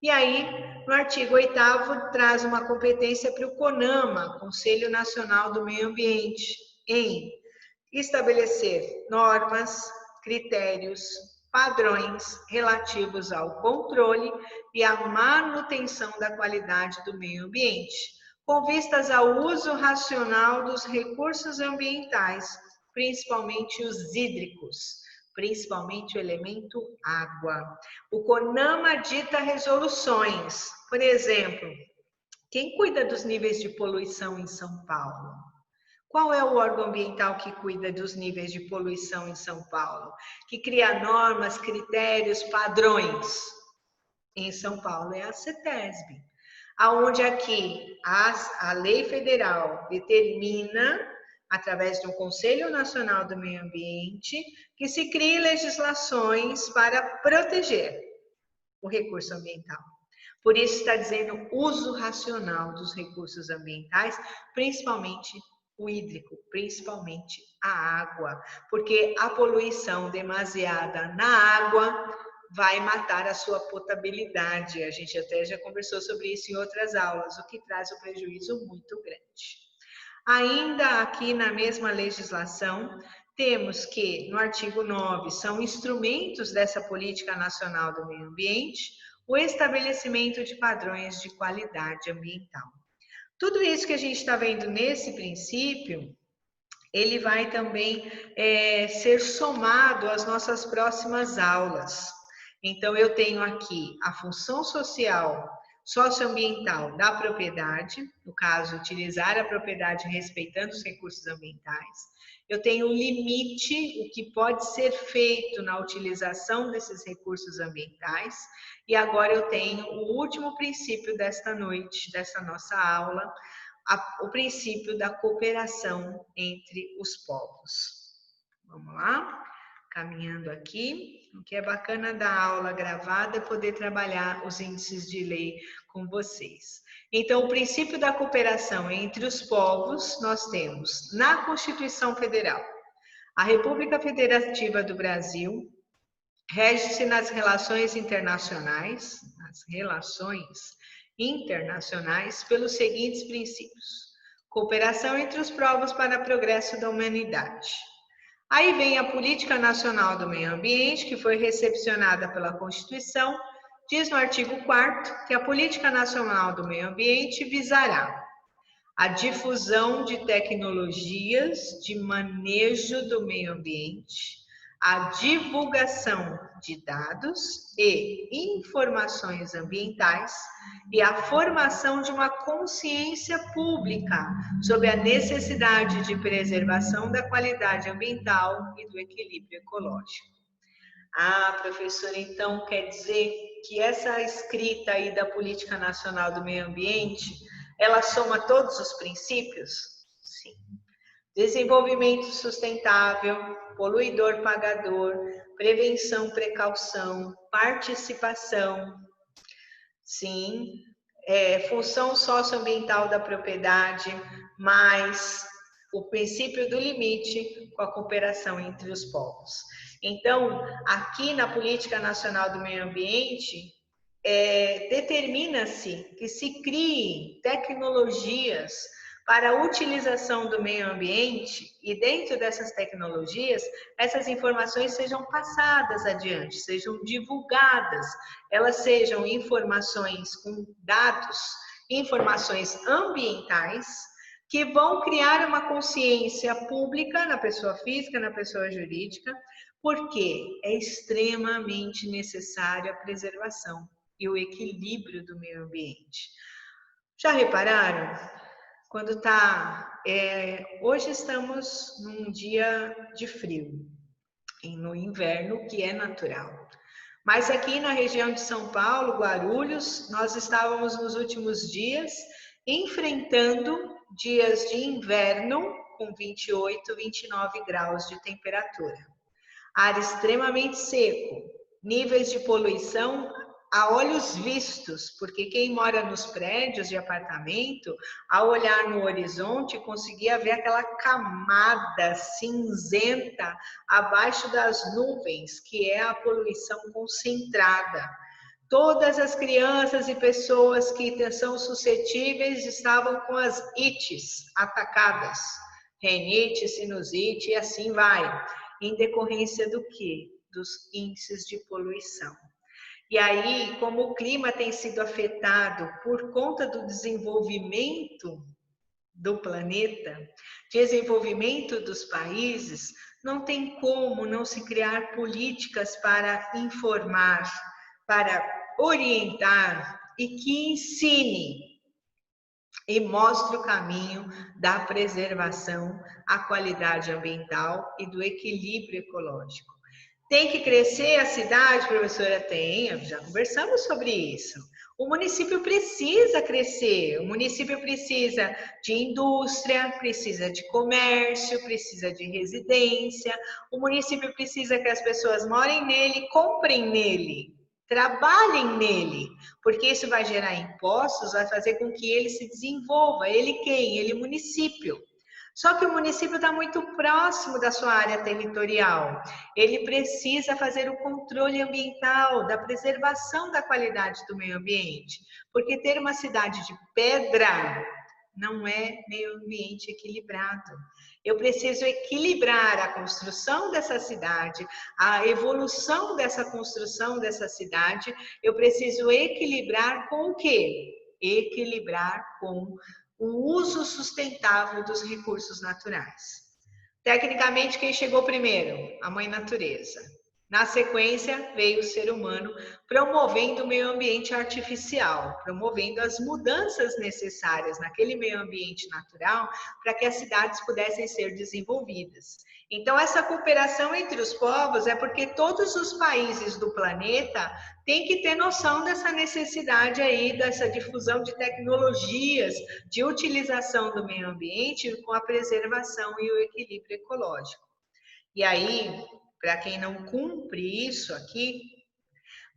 E aí, no artigo 8º, traz uma competência para o CONAMA, Conselho Nacional do Meio Ambiente, em estabelecer normas, critérios, padrões relativos ao controle e à manutenção da qualidade do meio ambiente, com vistas ao uso racional dos recursos ambientais, principalmente os hídricos, principalmente o elemento água. O CONAMA dita resoluções, por exemplo, quem cuida dos níveis de poluição em São Paulo? Qual é o órgão ambiental que cuida dos níveis de poluição em São Paulo? Que cria normas, critérios, padrões? Em São Paulo é a CETESB, aonde aqui a lei federal determina, através de um Conselho Nacional do Meio Ambiente, que se crie legislações para proteger o recurso ambiental. Por isso está dizendo uso racional dos recursos ambientais, principalmente o hídrico, principalmente a água, porque a poluição demasiada na água vai matar a sua potabilidade. A gente até já conversou sobre isso em outras aulas, o que traz um prejuízo muito grande. Ainda aqui na mesma legislação, temos que, no artigo 9, são instrumentos dessa Política Nacional do Meio Ambiente, o estabelecimento de padrões de qualidade ambiental. Tudo isso que a gente está vendo nesse princípio, ele vai também ser somado às nossas próximas aulas. Então, eu tenho aqui a função social, socioambiental da propriedade, no caso, utilizar a propriedade respeitando os recursos ambientais. Eu tenho o limite, o que pode ser feito na utilização desses recursos ambientais. E agora eu tenho o último princípio desta noite, dessa nossa aula, o princípio da cooperação entre os povos. Vamos lá? Caminhando aqui. O que é bacana da aula gravada é poder trabalhar os índices de lei com vocês. Então, o princípio da cooperação entre os povos, nós temos na Constituição Federal. A República Federativa do Brasil rege-se nas relações internacionais, pelos seguintes princípios: cooperação entre os povos para o progresso da humanidade. Aí vem a Política Nacional do Meio Ambiente, que foi recepcionada pela Constituição, diz no artigo 4º que a Política Nacional do Meio Ambiente visará a difusão de tecnologias de manejo do meio ambiente, a divulgação de dados e informações ambientais e a formação de uma consciência pública sobre a necessidade de preservação da qualidade ambiental e do equilíbrio ecológico. Ah, professora, então quer dizer que essa escrita aí da Política Nacional do Meio Ambiente, ela soma todos os princípios? Sim. Desenvolvimento sustentável, poluidor pagador, prevenção, precaução, participação, sim, função socioambiental da propriedade, mais o princípio do limite com a cooperação entre os povos. Então, aqui na Política Nacional do Meio Ambiente, determina-se que se criem tecnologias para a utilização do meio ambiente e dentro dessas tecnologias, essas informações sejam passadas adiante, sejam divulgadas, elas sejam informações com dados, informações ambientais, que vão criar uma consciência pública na pessoa física, na pessoa jurídica, porque é extremamente necessária a preservação e o equilíbrio do meio ambiente. Já repararam? Quando hoje estamos num dia de frio, no inverno, que é natural. Mas aqui na região de São Paulo, Guarulhos, nós estávamos nos últimos dias enfrentando dias de inverno com 28, 29 graus de temperatura. Ar extremamente seco, níveis de poluição a olhos vistos, porque quem mora nos prédios de apartamento, ao olhar no horizonte, conseguia ver aquela camada cinzenta abaixo das nuvens, que é a poluição concentrada. Todas as crianças e pessoas que são suscetíveis estavam com as ites atacadas, renite, sinusite e assim vai, em decorrência do quê? Dos índices de poluição. E aí, como o clima tem sido afetado por conta do desenvolvimento do planeta, desenvolvimento dos países, não tem como não se criar políticas para informar, para orientar e que ensine e mostre o caminho da preservação, a qualidade ambiental e do equilíbrio ecológico. Tem que crescer a cidade, professora? Tem, já conversamos sobre isso. O município precisa crescer, o município precisa de indústria, precisa de comércio, precisa de residência, o município precisa que as pessoas morem nele, comprem nele, trabalhem nele, porque isso vai gerar impostos, vai fazer com que ele se desenvolva. Ele quem? Ele município. Só que o município está muito próximo da sua área territorial. Ele precisa fazer o controle ambiental, da preservação da qualidade do meio ambiente. Porque ter uma cidade de pedra não é meio ambiente equilibrado. Eu preciso equilibrar a construção dessa cidade, a evolução dessa construção dessa cidade. Eu preciso equilibrar com o quê? Equilibrar com o uso sustentável dos recursos naturais. Tecnicamente, quem chegou primeiro? A mãe natureza. Na sequência, veio o ser humano promovendo o meio ambiente artificial, promovendo as mudanças necessárias naquele meio ambiente natural para que as cidades pudessem ser desenvolvidas. Então, essa cooperação entre os povos é porque todos os países do planeta têm que ter noção dessa necessidade aí, dessa difusão de tecnologias, de utilização do meio ambiente com a preservação e o equilíbrio ecológico. E aí, para quem não cumpre isso aqui,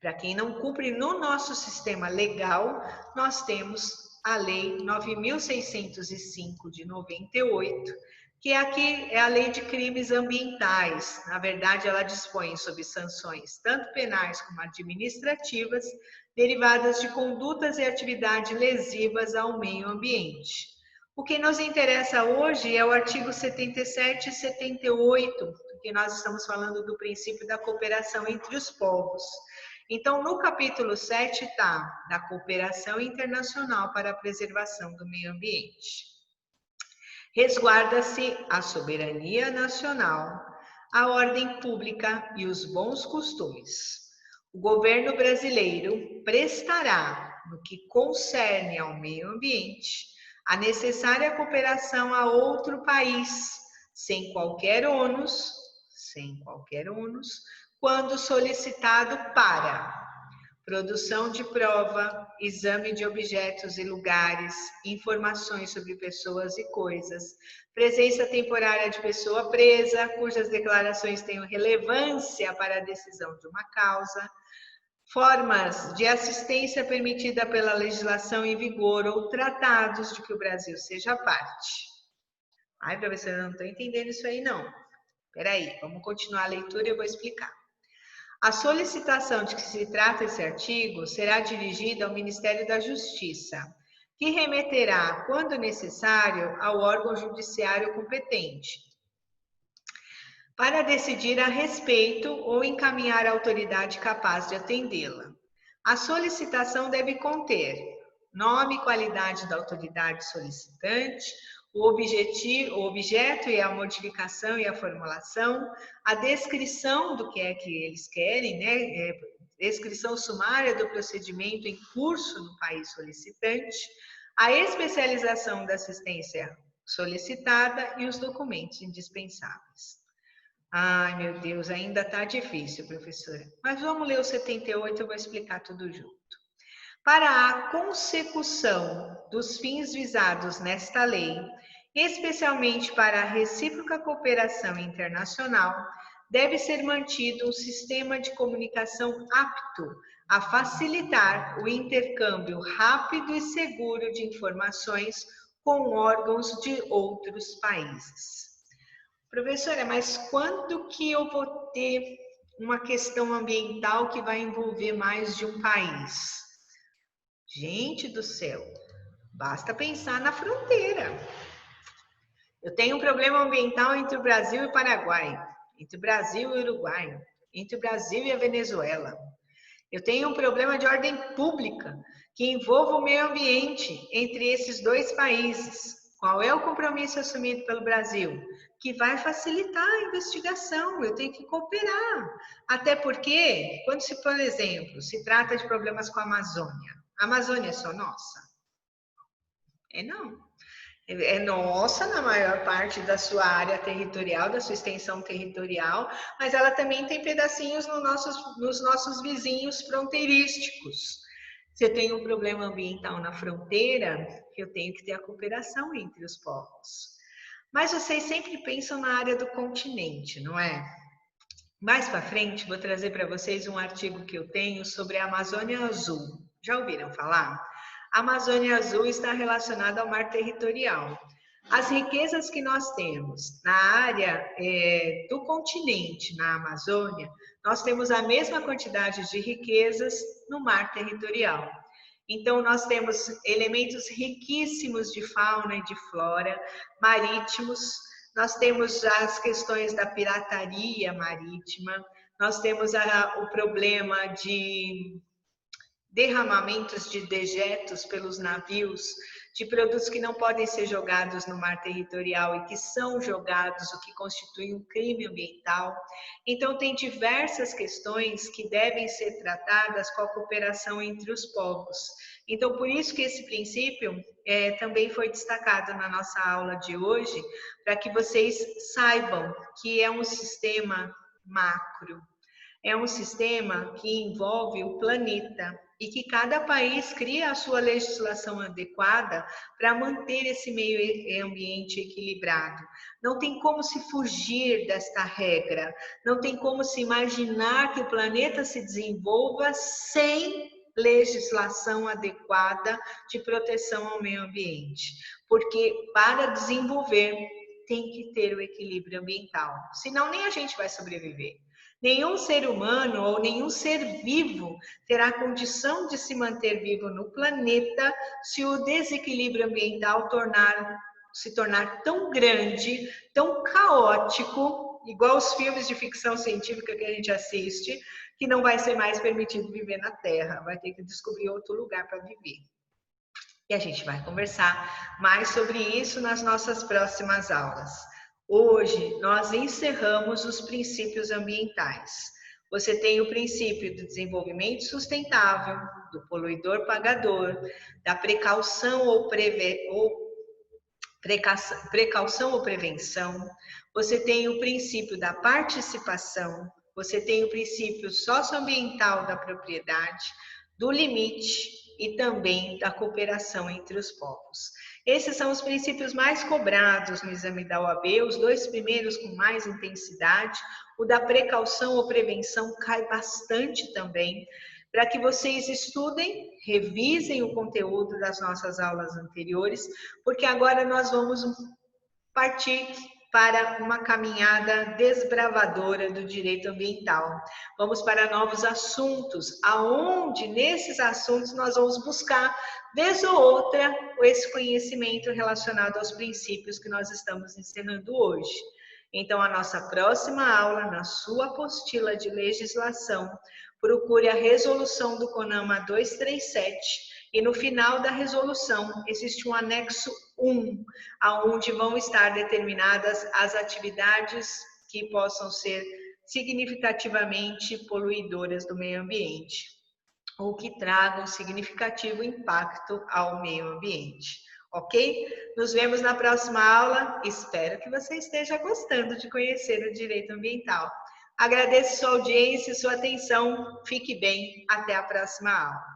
para quem não cumpre no nosso sistema legal, nós temos a Lei 9.605 de 98, que aqui é a Lei de Crimes Ambientais. Na verdade, ela dispõe sobre sanções tanto penais como administrativas, derivadas de condutas e atividades lesivas ao meio ambiente. O que nos interessa hoje é o artigo 77 e 78, porque nós estamos falando do princípio da cooperação entre os povos. Então, no capítulo 7 está da cooperação internacional para a preservação do meio ambiente. Resguarda-se a soberania nacional, a ordem pública e os bons costumes. O governo brasileiro prestará, no que concerne ao meio ambiente, a necessária cooperação a outro país, sem qualquer ônus, quando solicitado para produção de prova, exame de objetos e lugares, informações sobre pessoas e coisas, presença temporária de pessoa presa, cujas declarações tenham relevância para a decisão de uma causa, formas de assistência permitida pela legislação em vigor ou tratados de que o Brasil seja parte. Ai, professora, eu não estou entendendo isso aí, não. Espera aí, vamos continuar a leitura e eu vou explicar. A solicitação de que se trata esse artigo será dirigida ao Ministério da Justiça, que remeterá, quando necessário, ao órgão judiciário competente, para decidir a respeito ou encaminhar a autoridade capaz de atendê-la. A solicitação deve conter nome e qualidade da autoridade solicitante, o objeto e a modificação e a formulação, a descrição do que é que eles querem, né? Descrição sumária do procedimento em curso no país solicitante, a especialização da assistência solicitada e os documentos indispensáveis. Ai, meu Deus, ainda está difícil, professora. Mas vamos ler o 78, eu vou explicar tudo junto. Para a consecução dos fins visados nesta lei especialmente para a recíproca cooperação internacional, deve ser mantido um sistema de comunicação apto a facilitar o intercâmbio rápido e seguro de informações com órgãos de outros países. Professora, mas quando que eu vou ter uma questão ambiental que vai envolver mais de um país? Gente do céu, basta pensar na fronteira. Eu tenho um problema ambiental entre o Brasil e o Paraguai, entre o Brasil e o Uruguai, entre o Brasil e a Venezuela. Eu tenho um problema de ordem pública que envolva o meio ambiente entre esses dois países. Qual é o compromisso assumido pelo Brasil? Que vai facilitar a investigação, eu tenho que cooperar. Até porque, quando se, por exemplo, se trata de problemas com a Amazônia é só nossa? Não. É nossa na maior parte da sua área territorial, da sua extensão territorial, mas ela também tem pedacinhos nos nossos vizinhos fronteirísticos. Se eu tenho um problema ambiental na fronteira, eu tenho que ter a cooperação entre os povos. Mas vocês sempre pensam na área do continente, não é? Mais para frente, vou trazer para vocês um artigo que eu tenho sobre a Amazônia Azul. Já ouviram falar? A Amazônia Azul está relacionada ao mar territorial. As riquezas que nós temos na área do continente, na Amazônia, nós temos a mesma quantidade de riquezas no mar territorial. Então, nós temos elementos riquíssimos de fauna e de flora marítimos, nós temos as questões da pirataria marítima, nós temos o problema de derramamentos de dejetos pelos navios, de produtos que não podem ser jogados no mar territorial e que são jogados, o que constitui um crime ambiental. Então, tem diversas questões que devem ser tratadas com a cooperação entre os povos. Então, por isso que esse princípio também foi destacado na nossa aula de hoje, para que vocês saibam que é um sistema macro, é um sistema que envolve o planeta e que cada país cria a sua legislação adequada para manter esse meio ambiente equilibrado. Não tem como se fugir desta regra, não tem como se imaginar que o planeta se desenvolva sem legislação adequada de proteção ao meio ambiente, porque para desenvolver tem que ter o equilíbrio ambiental, senão nem a gente vai sobreviver. Nenhum ser humano ou nenhum ser vivo terá condição de se manter vivo no planeta se o desequilíbrio ambiental se tornar tão grande, tão caótico, igual os filmes de ficção científica que a gente assiste, que não vai ser mais permitido viver na Terra, vai ter que descobrir outro lugar para viver. E a gente vai conversar mais sobre isso nas nossas próximas aulas. Hoje, nós encerramos os princípios ambientais. Você tem o princípio do desenvolvimento sustentável, do poluidor pagador, da precaução ou prevenção. Você tem o princípio da participação, você tem o princípio socioambiental da propriedade, do limite e também da cooperação entre os povos. Esses são os princípios mais cobrados no exame da OAB, os dois primeiros com mais intensidade. O da precaução ou prevenção cai bastante também, para que vocês estudem, revisem o conteúdo das nossas aulas anteriores, porque agora nós vamos partir para uma caminhada desbravadora do direito ambiental. Vamos para novos assuntos, aonde nesses assuntos nós vamos buscar, vez ou outra, esse conhecimento relacionado aos princípios que nós estamos ensinando hoje. Então, a nossa próxima aula, na sua apostila de legislação, procure a resolução do CONAMA 237 e no final da resolução existe um anexo 1, aonde vão estar determinadas as atividades que possam ser significativamente poluidoras do meio ambiente, ou que tragam significativo impacto ao meio ambiente. Ok? Nos vemos na próxima aula. Espero que você esteja gostando de conhecer o direito ambiental. Agradeço sua audiência e sua atenção. Fique bem. Até a próxima aula.